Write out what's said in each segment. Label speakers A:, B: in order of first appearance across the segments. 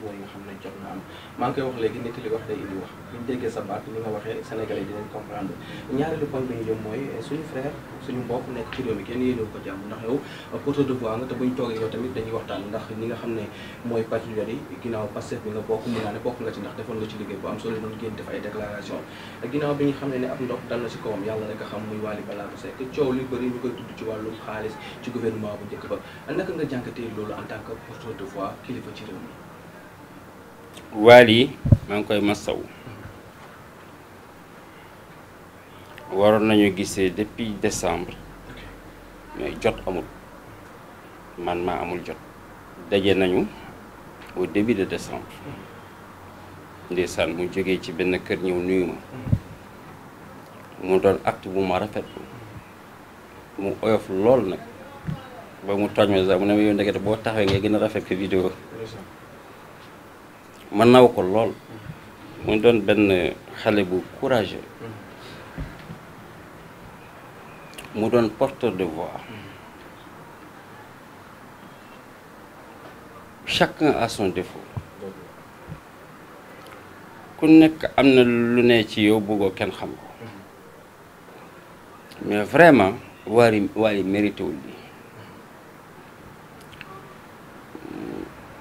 A: woy nga xam ne jot na am maa ngi koy wax léegi nit li wax day indi wax buñ déggee sa baat ni nga waxee sénégalais yi dinañ comprendre ñaareelu point bi ñu jëm mooy suñu frère suñu mbokk nekk ci réew mi kenn yéenewu ko jàmm ndax yow porteur de voix nga te buñ toogee yow tamit dañuy waxtaan ndax ñi nga xam ne mooy patriote yi ginnaaw Pastef bi nga bokk mun naa ne bokk nga ci ndax defoon nga ci liggéey bu am solo doon génn def ay déclaration ginnaaw bi ñu xam ne ab ndox dal na ci kawam yàlla rek a xam muy Wally Ballago Seck coow li bëri ñu koy tudd ci wàllum xaalis ci gouvernement bu njëkk ba naka nga jànkatee loolu en tant que porteur de voix kilifa ci réew mi.
B: Wally maa ngi koy masaw waroon nañu gisee depuis décembre mais jot amul man maa amul jot daje nañu au début de décembre ndeysaan mu jógee ci benn kër ñëw nuyu ma mu doon acte bu ma rafetlu mu oyof lool nag ba mu tooñ ma sax mu ne ma yow ndekete boo taxawee ngay gën a rafet que vidéo ma naw ko lool mu doon benn xale bu courageux mu doon porteur de voix chacun a son défaut ku nekk am na lu ne ci yow bëggoo kenn xam ko mais vraiment Wally mérité wul lii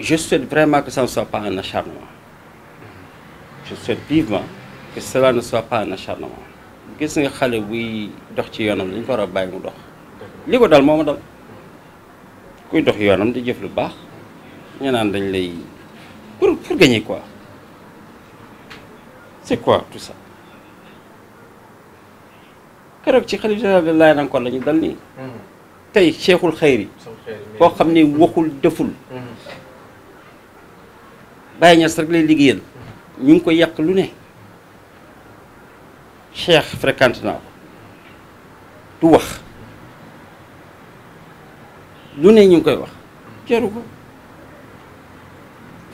B: je souhaite vraiment que ça ne soit pas un acharnement je souhaite vivement que cela ne soit pas un acharnement gis nga xale buy dox ci yoonam dañ ko war a bàyyi mu dox li ko dal moo ma dal kuy dox yoonam di jëf lu baax ñu naan dañ lay pour gagner quoi c'est quoi tout ça keroog ci xalif général de Laayeen encore la ñu dal nii tey cheikhul xayri koo xam ne waxul deful Baye Niass rek lay liggéeyal ñu ngi ko yàq lu ne cheikh fréquente naa ko du wax lu ne ñu ngi koy wax jaru ko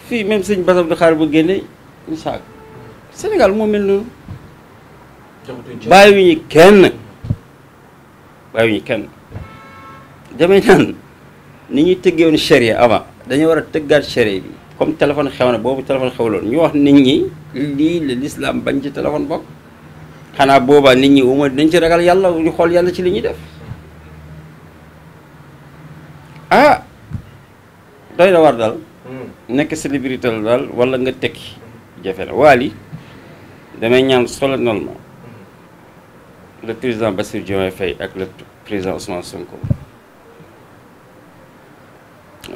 B: fii même sëñ Bass Abdou Khadre bu génne ñu saag Sénégal moo mel noonu bàyyiwuñu kenn damay naan ni ñuy tëggeewoon charia avant dañu war a tëggaat charia bi comme téléphone xew na boobu téléphone xewloon ñu wax nit ñi lii la l'islam bañ ci téléphone bokk xanaa boobaa nit ñi au moins dañ ci ragal yàlla ñu xool yàlla ci li ñuy def ah doy na war daal nekk célébrité la daal wala nga tekki jafe na Wally damay ñaan solennellement le président Bassirou Diomaye Faye ak le président Ousmane Sonko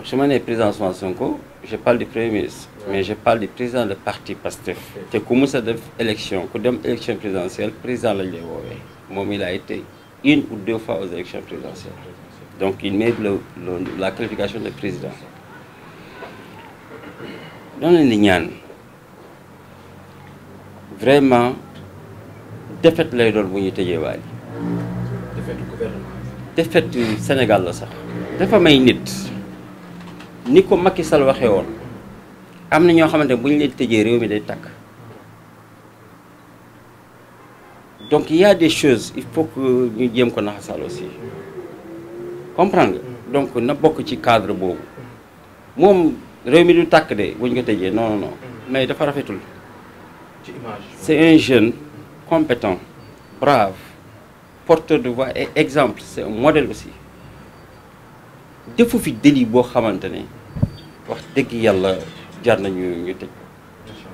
B: su ma nee président Ousmane Sonko je parle du premier ministre mais je parle du président de parti Pastef te ku mus a def élection ku dem élection présidentielle président lañ lay woowee moom il a été 1 ou 2 fois aux élections présidentielles donc il mérite la qualification de président doon leen di ñaan vraiment défaite lay doon bu ñu tëjee Wally défaite Sénégal la sax dafa may nit ni ko Macky Sall waxee woon am na ñoo xamante ne bu ñu leen tëjee réew mi day tàkk donc il y a des choses il faut que ñu jéem ko naxasal aussi comprendre nga donc na bokk ci cadre boobu moom réew mi du tàkk de bu ñu ko tëjee non non mais dafa rafetul c'est un jeune compétent brave porteur de voix et exemple c'est un modèle aussi defu fi délit boo xamante ne wax dëgg yàlla jar nañu ñu tëj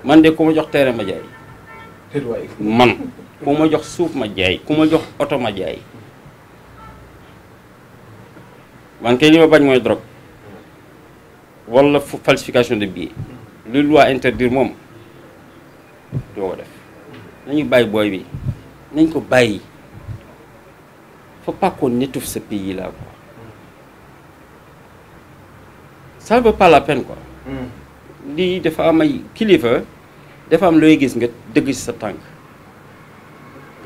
B: man de ku ma jox terrain ma jaay man ku ma jox suuf ma jaay ku ma jox oto ma jaay man kay li ma bañ mooy drogue wala falsification de billets lu loi interdire moom doo ko def nañu bàyyi booy bi nañ ko bàyyi faut pas qu'on étouffe ce pays là quoi ça ne vaut pas la peine quoi lii dafa am ay kilifa dafa am looy gis nga dëgg ci sa tànk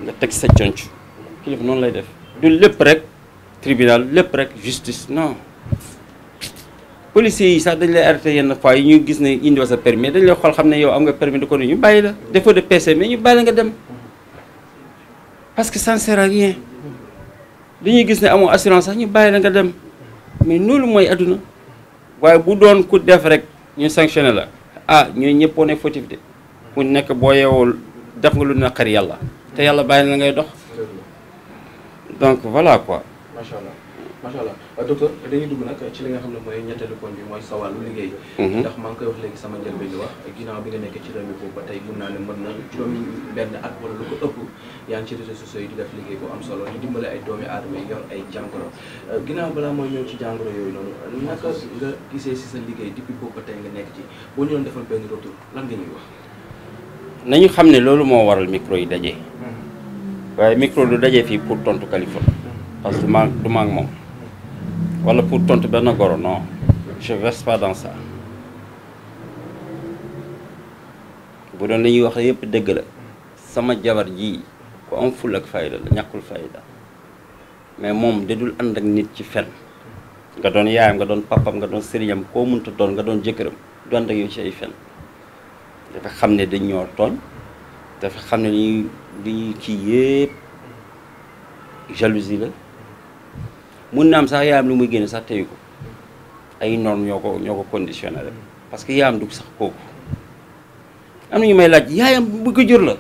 B: nga teg sa conc kilifa noonu lay def du lépp rek tribunal lépp rek justice non policiers yi sax dañ lay arrêté yenn fois yi ñu gis ne indiwa sa permis dañ lay xool xam ne yow am nga permis de conduire ñu bàyyi la défaut de PC mais ñu bàyyi la nga dem parce que ça ne sert à rien dañuy gis ne amoo assurance sax ñu bàyyi la nga dem mais loolu mooy adduna waaye bu doon ku def rek ñu sanctionné la ah ñooy ñëppoo ne fautif de ku nekk boo yeewul def nga lu naqari yàlla te yàlla bàyyi la ngay dox donc voilà quoi.
A: macha allah macha allah docteur dañuy dugg nag ci li nga xam ne mooy ñetteelu poñ bi mooy sa wàllu liggéey. ndax maa ngi koy wax léegi sama njëlbeen di wax ginnaaw bi nga nekk ci réew mi boobu ba tey mun naa ne mën na juróomi benn at wala lu ko ëpp yaa ngi ci réseaux sociaux yi di def liggéey bu am solo di dimbale ay doomi aadama yi yor ay jàngoro ginnaaw balaa mooy ñëw ci jàngoro yooyu noonu naka nga gisee si sa liggéey depuis boobu ba tey nga nekk ci boo ñu doon defal benn retour lan nga ñuy wax.
B: nañu xam ne loolu moo waral micro yi daje. waaye micro du daje fii pour tontu Kaliphone parce que du ma ak moom wala pour tontu benn goro non je reste pas dans ça bu doon li ñuy wax yëpp dëgg la sama jabar ji ku am ful ak fayda la ñàkkul fayda mais moom da dul ànd ak nit ci fen nga doon yaayam nga doon papam nga doon sëriñam koo mënta doon nga doon jëkkëram du ànd ak yow ci ay fen dafa xam ne dañ ñoo tooñ dafa xam ne li ñuy kii yëpp jalousie la mun na am sax yaayam lu muy génne sax teyu ko ay normes ñoo ko conditionné rek parce que yaayam du sax kooku am na ñu may laaj yaayam bu ko jur la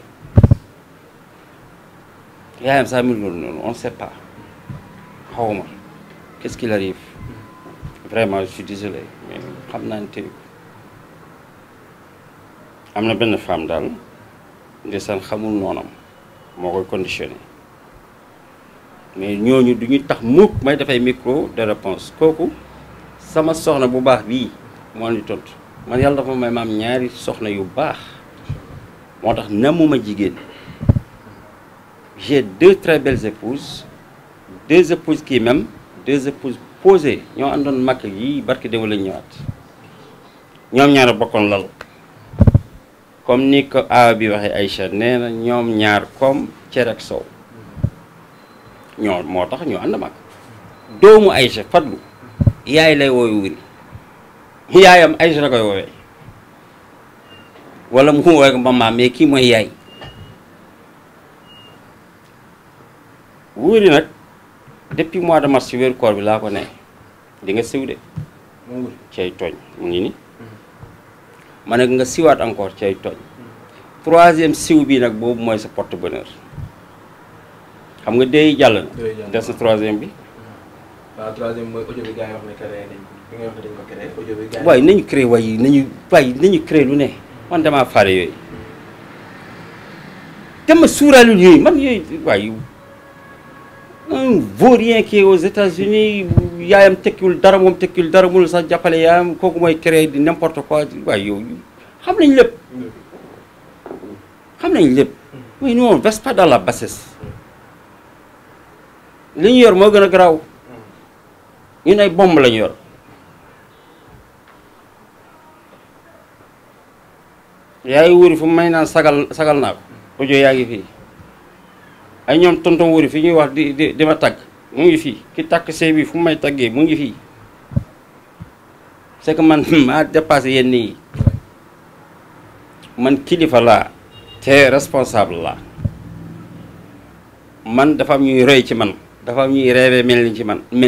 B: yaayam sax mi loolu noonu on ne sait pas xawma qu'est-ce qu'il arrive vraiment je suis désolé mais xam naa ne teyu ko am na benn femme daal ndeysaan xamul noonam moo koy conditionné mais ñooñu du ñu tax mukk may dafay micro de réponse kooku sama soxna bu baax bii moo di tontu man yàlla dafa may maam ñaari soxna yu baax moo tax namuma jigéen j'ai 2 très belles épouses 2 épouses qui même 2 épouses posées ñoo àndoon makk yi barki déw lañ ñëwaat ñoom ñaar a bokkoon lal comme ni ko aawa bi waxee Aïcha nee na ñoom ñaar comme cere ak sow ñoo moo tax ñu ànd mag doomu Aïcha Fadlu yaay lay wooyu wuri yaayam Aïcha la koy woowee wala mu woowee ko maman mais kii mooy yaay wuri nag depuis mois de mars ci weeru koor bi laa ko ne di nga siw de cay tooñ mu ngi ni ma ne nga siwaat encore ci ay tooñ 3e siw bi nag boobu mooy sa porte bonheur xam nga dey jàll na des na 3e bi.
A: waaw 3e mooy audio bi gars yi wax ne créé nañ ko bi nga wax ne dañ ko créé audio bi gars yi.
B: waaye nañu créé nañu créé lu ne man damaa faale yooyu dama suuraalul yooyu man yooyu waaye un vaurien qui est aux États-Unis yaayam tekkiwul dara moom tekkiwul dara mënul sax jàppale yaayam kooku mooy créé di n'importe quoi waaye yow xam nañ lépp oui non on reste pas dans la bassesse li ñu yor moo gën a garaaw ñun ay bomb lañu yor yaay wuri fu may naan sagal naa ko audio yaa ngi fii ay ñoom tonton wuri fi ñuy wax di ma tagg mu ngi fii ki takk sëy bi fu may taggee mu ngi fii c'est que man maa dépassé yenn yi man kilifa laa te responsable laa man dafa am ñuy roy ci man dafa am ñuy rêvé mel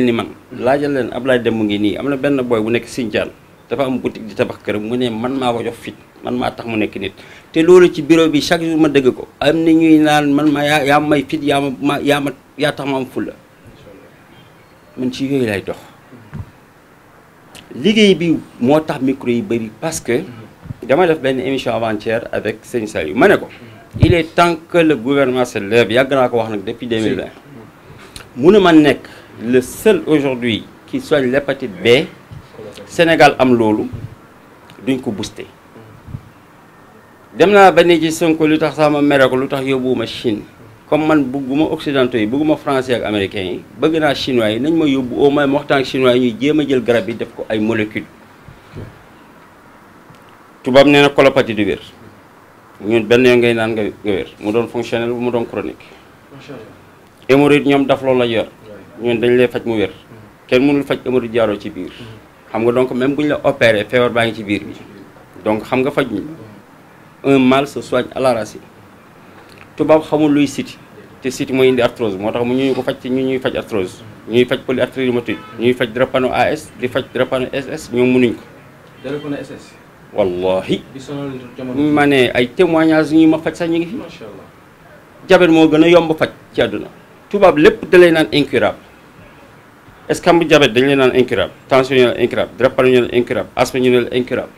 B: ni man laajal leen Ablaye Dem mu ngi nii am na benn boy bu nekk Sindiane dafa am boutique di tabax këram mu ne man maa ko jox fit man maa tax mu nekk nit te loolu ci bureau bi chaque jour ma dëgg ko am na ñuy naan man ma yaa may fit yaa tax ma am fulla man ci yooyu lay dox liggéey bi moo tax micro yi bëri parce que dama def benn émission avant-hier avec Sëñ Saliou ma ne ko il est temps que le gouvernement se lève yàgg naa ko wax nag depuis 2020 mënu ma nekk le seul aujourd'hui qui soigne l'hépatite B Sénégal am loolu duñ ko booster dem naa ba ne ci Sonko lu tax sama mere ko lu tax yóbbuwuma Chine comme man bëgguma occidentaux yi bëgguma français ak américains yi bëgg naa chinois yi nañ ma yóbbu au moins waxtaan ak chinois yi ñuy jéem a jël garab yi def ko ay molécules tubaab nee na colopathie du wér ñun benn yoon ngay naan nga wér mu doon fonctionnel bu mu doon chronique hémorroïde ñoom daf loolu la yor ñun dañ lay faj mu wér kenn mënul faj hémorroïde jaaroo ci biir xam nga donc même bu ñu la opéré feebar baa ngi ci biir bi donc xam nga faj un mal se soigne à la racine tubaab xamul luy siti te siti mooy indi arthrose moo tax mu ñu ko faj ci ñu ñuy faj arthrose ñuy faj polyarthrite rhumatoïde ñuy faj drépano AS di faj drépano SS ñoom mënuñ ko.
A: drépano SS.
B: wallahi
A: bi sonal jamono
B: ma ne ay témoignages ñi ma faj sax ñu ngi fi.
A: macha allah.
B: jabet moo gën a yomb faj ci àdduna tubaab lépp da lay naan incurable est-ce que am jabet dañu lay naan incurable tension ñu ne la incurable drépano ñu ne la incurable asthme ñu ne la incurable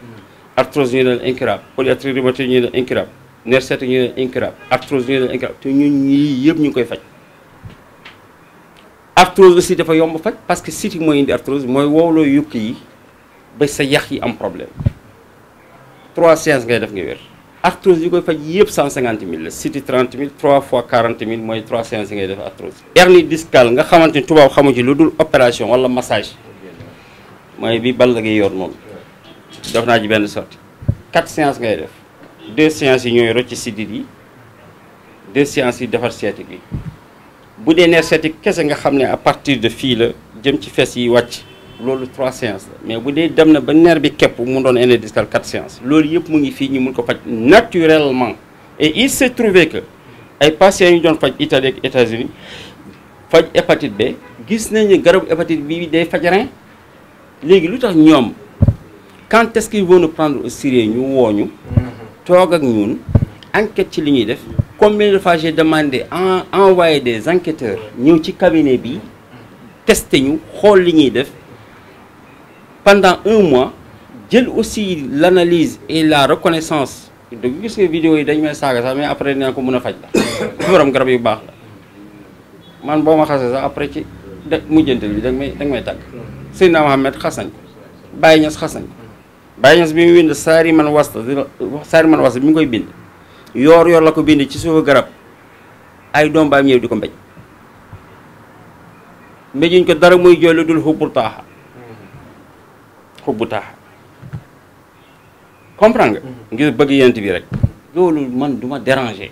B: arthrose ñu ne la incurable polyarthrite rhumatoïde ñu ne la incurable nerf sciatique ñu ne la incurable arthrose ñu ne la incurable te ñun ñii yëpp ñu ngi koy faj. arthrose aussi dafa yomb faj parce que siti mooy indi arthrose mooy wowloo yukk yi ba sa yax yi am problème 3 séances ngay def nga wér. arthrose yi koy faj yëpp 150 000 la siti 30 000 3 fois 40 000 mooy 3 séances yi ngay def arthrose. hernie discale nga xamante ni tubaab xamu ci lu dul opération wala massage mooy bi bal la ngay yor noonu def naa ci benn sortie 4 séances ngay def 2 séances yi ñooy rocc sidit yi 2 séances yi defar sciatique yi. bu dee nerf sciatique kese nga xam ne à partir de fii la jëm ci fes yi wàcc loolu 3 séances la mais bu dee dem na ba nerf bi képp mu doon hernie discale 4 séances loolu yëpp mu ngi fii ñu mun ko faj naturellement. et il s'est trouvé que ay patients yu doon faj Italie ak États-Unis faj hépatite B gis nañ ne garabu hépatite bi day faj rein léegi lu tax ñoom quand est-ce qu'ils vont nous prendre au sérieux ñu wooñu toog ak ñun enquête ci li ñuy def. Combien de fois j'ai demandé envoyer des enquêteurs ñëw ci cabinet bi testé ñu xool li ñuy def pendant 1 mois jël aussi l'analyse et la reconnaissance de gis nga vidéo yi dañ may saaga sax mais après dina ko mën a faj la borom garab yu baax la man boo ma xasee sax après ci mujjantal bi danga may tàgg Seydina Mohamed xas nañ ko Baye Niass xas nañ ko Baye Niass bi mu bind saari man wasta bi mu koy bind yoor la ko bind ci suufu garab ay doom baam ñëw di ko mbéj mbéjuñ ko dara muy jooy lu dul xubbu taaxa comprendre nga ngir bëgg yent bi rek loolu man duma déranger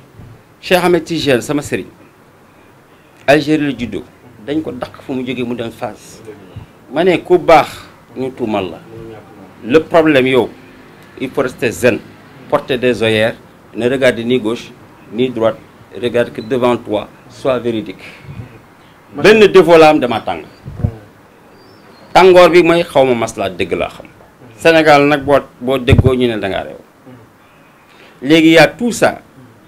B: Cheikh Ahmed Tidiane sama sëriñ Algérie la juddoo dañ ko daq fu mu jógee mu dem Fass ma ne ku baax ñu tuumal la le problème yow il faut rester zen porter des œillères ne regarde ni gauche ni droite regarde que devant toi sois véridique benn défaut la am dama tàng tàngoor bi mooy xaw ma maslaa dëgg laa xam Sénégal nag boo déggoo ñu ne dangaa réew léegi y a tout ça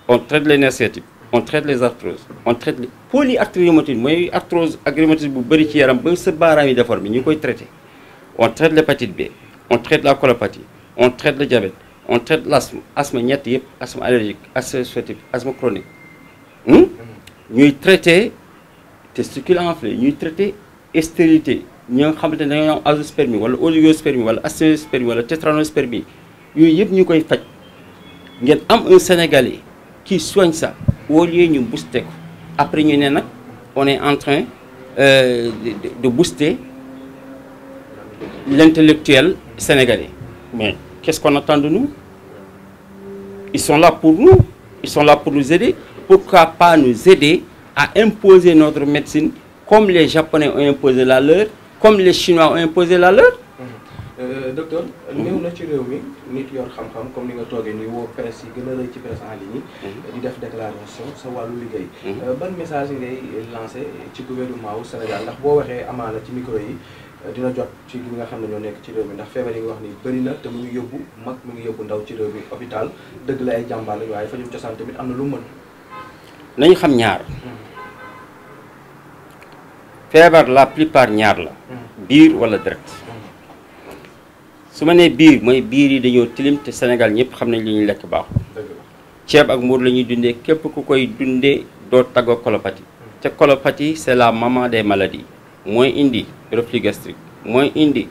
B: on traite les nerfs sciatiques on traite les arthroses on traite les polyarthrite rhumatoïde mooy arthrose ak rhumatisme bu bëri ci yaram ba sa baaraam yi déformé ñu koy traité on traite l'hépatite B on traite la colopathie on traite le diabète on traite l'asthme asthme ñett yëpp asthme allergique asthme sciatique asthme chronique ñuy traité testicule enflé ñuy traité stérilité ñi nga xamante ne dañoo am azoospermie wala oligospermie wala asténospermie wala tétranospermie yooyu yëpp ñu koy faj ngeen am un Sénégalais qui soigne ça au lieu ñu booster ko après ñu ne nag on est en train de booster l'intellectuel sénégalais mais qu'est-ce qu'on attend de nous? Ils sont là pour nous, ils sont là pour nous aider. Pourquoi pas nous aider à imposer notre médecine comme les Japonais ont imposé la leur, comme les Chinois ont imposé la leur?
A: Docteur, néew na ci réew mi nit yor xam-xam comme ni nga toogee nii woo presse yi gën a rëy ci presse en ligne di def déclaration sa wàllu liggéey. ban message ngay lancé ci gouvernement wu Sénégal ndax boo waxee amaana ci micro yi dina jot ci li nga xam ne ñoo nekk ci réew mi ndax feebar yi nga wax ni bëri na te mu ngi yóbbu mag mu ngi yóbbu ndaw ci réew mi hôpital dëgg la ay jàmbaar lañ waaye fajum cosaan tamit am na lu mën.
B: nañu xam ñaar feebar la plupart ñaar la biir wala direct su ma nee biir mooy biir yi dañoo tilim te Sénégal ñëpp xam nañ li ñuy lekk baaxul ceeb ak mbuur la ñuy dundee képp ku koy dundee doo tàggoo colopathie te colopathie c'est la maman des maladies mooy indi reflux gastrique mooy indi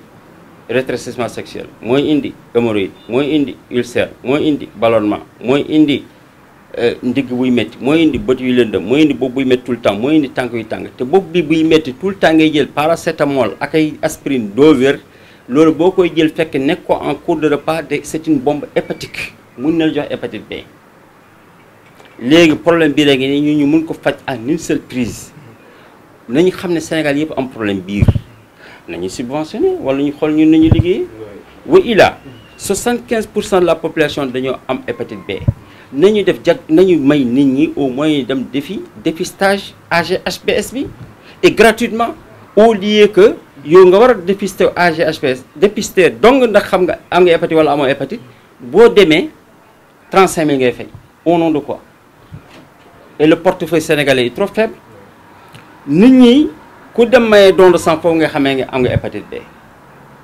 B: rétrécissement sexuel mooy indi hémorroïde mooy indi ulcère mooy indi ballonnement mooy indi ndigg buy métti mooy indi bët yu lëndëm mooy indi bopp buy métti tout le temps mooy indi tànk yu tàng te bopp bi buy métti tout le temps ngay jël paracétamol ak ay aspirine doo wér loolu boo koy jël fekk nekk ko en cours de repas de c'est une bombe hépatique mun na la jox hépatite B léegi problème bi léegi ni ñu mun ko faj en une seule prise nañu xam ne Sénégal yëpp am problème biir nañu subventionné wala ñu xool ñun nañu liggéey wa ila 75% de la population dañoo am hépatite B nañu def nañu may nit ñi au moins dem dépistage AG-HBS bi et gratuitement au lieu que yow nga war a dépister AG-HBS dépister donc ndax xam nga am nga hépatite wala amoo hépatite boo demee 35 000 ngay fay au nom de quoi et le portefeuille sénégalais est trop faible nit ñi ku dem maye don de sang foofu nga xamee nga am nga hépatite B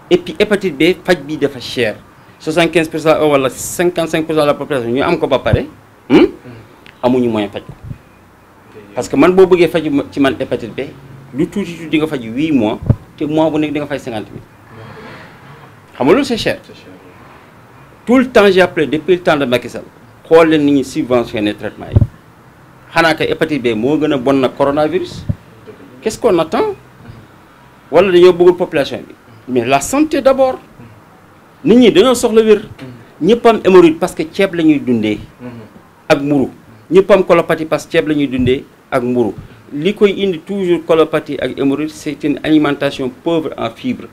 B: et puis hépatite B faj bi dafa cher 75% wala 55% de la population ñu am ko ba pare amuñu moyen faj ko parce que man boo bëggee faj ci man hépatite B lu tuuti di nga faj 8 mois te mois bu nekk di nga fay 50 000 xam nga loolu c'est cher tout le temps j'ai appelé depuis le temps de Macky Sall xool leen nit ñi subventionné traitement yi xanaa que hépatite B moo gën a bon nag coronavirus qu'est-ce qu'on attend wala dañoo bëggul population bi mais la santé d'abord nit ñi dañoo soxla wér ñëpp am hémorroïde parce que ceeb la ñuy dundee ak mburu ñëpp am colopathie parce que ceeb la ñuy dundee ak mburu li koy indi toujours colopathie ak hémorroïde c'est une alimentation pauvre en fibres